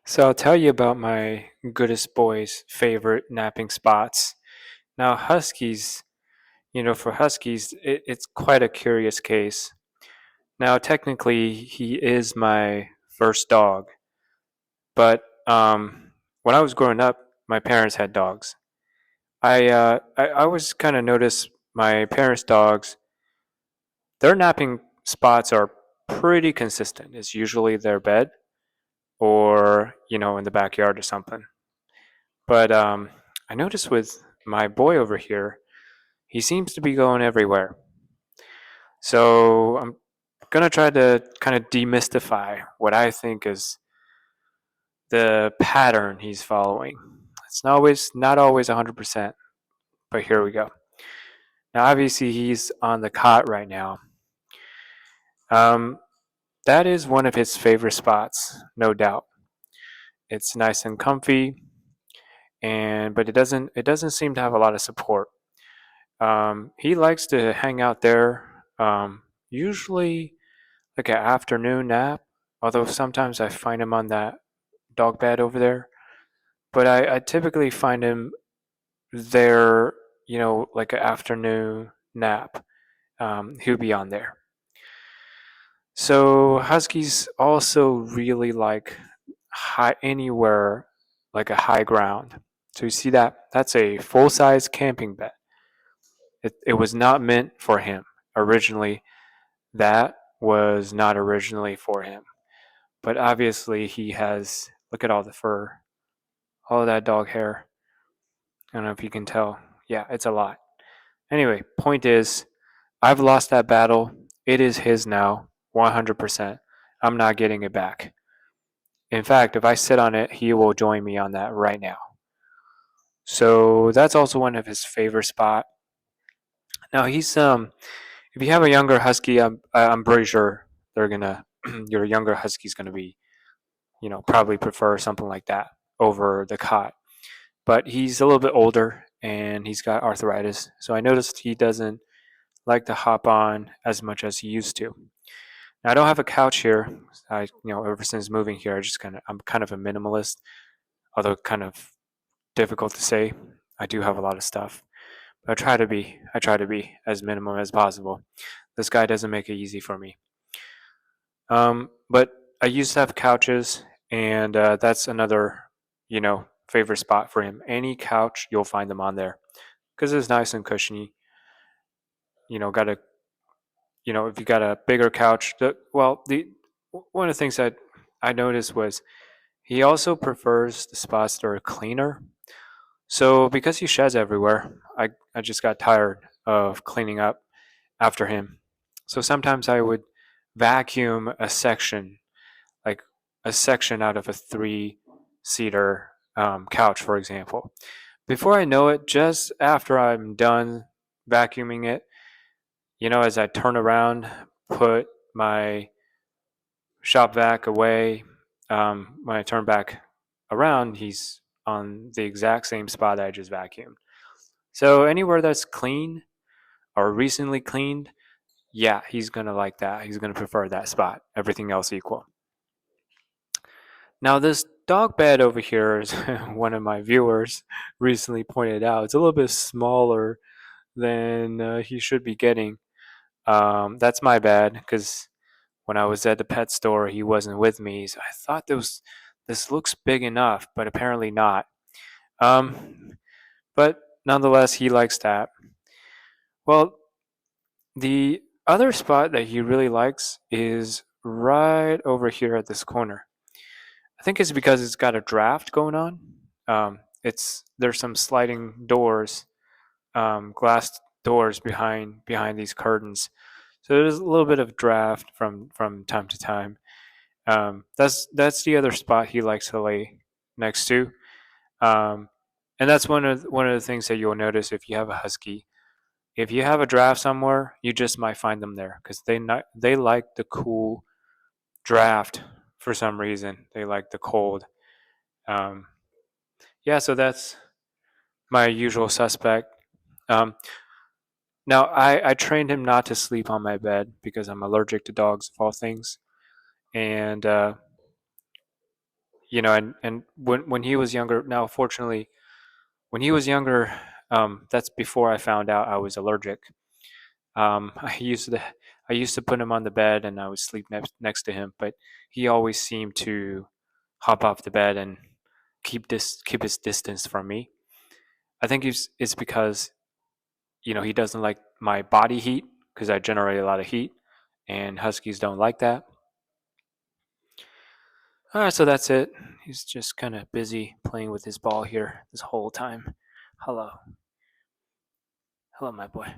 So I'll tell you about my goodest boy's favorite napping spots. Now, huskies, for huskies, it's quite a curious case. Now, technically, he is my first dog, but when I was growing up, my parents had dogs. I always kind of noticed my parents' dogs, their napping spots are pretty consistent. It's usually their bed or, in the backyard or something. But I noticed with my boy over here, he seems to be going everywhere. So I'm gonna try to kind of demystify what I think is the pattern he's following. It's not always 100%, but here we go. Now, obviously, he's on the cot right now. Um, that is one of his favorite spots, no doubt. It's nice and comfy, and but it doesn't seem to have a lot of support. He likes to hang out there, usually like an afternoon nap, although sometimes I find him on that dog bed over there. But I typically find him there, like an afternoon nap. He'll be on there. So huskies also really like high anywhere like a high ground. So you see that? That's a full size camping bed. It was not meant for him originally. That was not originally for him. But obviously, he has. Look at all the fur, all of that dog hair. I don't know if you can tell. Yeah, it's a lot. Anyway, point is, I've lost that battle. It is his now, 100%. I'm not getting it back. In fact, if I sit on it, he will join me on that right now. So that's also one of his favorite spot. Now if you have a younger husky, I'm pretty sure they're gonna your younger husky's gonna be probably prefer something like that over the cot. But he's a little bit older and he's got arthritis, so I noticed he doesn't like to hop on as much as he used to. Now, I don't have a couch here. Ever since moving here, I'm kind of a minimalist, although kind of difficult to say. I do have a lot of stuff, but I try to be as minimum as possible. This guy doesn't make it easy for me. But I used to have couches, and that's another, favorite spot for him. Any couch, you'll find them on there because it's nice and cushiony. Got a, if you got a bigger couch, the one of the things that I noticed was he also prefers the spots that are cleaner. So because he sheds everywhere, I just got tired of cleaning up after him. So sometimes I would vacuum like a section out of a three-seater couch, for example. Before I know it, just after I'm done vacuuming it, as I turn around, put my shop vac away, when I turn back around, he's on the exact same spot I just vacuumed. So anywhere that's clean or recently cleaned, yeah, he's gonna like that. He's gonna prefer that spot. Everything else equal. Now, this dog bed over here, is one of my viewers recently pointed out, it's a little bit smaller than he should be getting. That's my bad because when I was at the pet store, he wasn't with me. So I thought this looks big enough, but apparently not. Um, but nonetheless, he likes that. Well, the other spot that he really likes is right over here at this corner. I think it's because it's got a draft going on. There's some sliding doors, glass doors behind these curtains, so there's a little bit of draft from time to time. That's the other spot he likes to lay next to, um, and that's one of the things that you'll notice if you have a husky. If you have a draft somewhere, you just might find them there because they like the cool draft for some reason. They like the cold. Um, yeah, so that's my usual suspect. Um, Now, I trained him not to sleep on my bed because I'm allergic to dogs of all things. And and when he was younger, now fortunately, when he was younger, that's before I found out I was allergic. I used to put him on the bed and I would sleep next to him, but he always seemed to hop off the bed and keep his distance from me. I think it's because he doesn't like my body heat because I generate a lot of heat, and huskies don't like that. All right, so that's it. He's just kind of busy playing with his ball here this whole time. Hello, hello, my boy.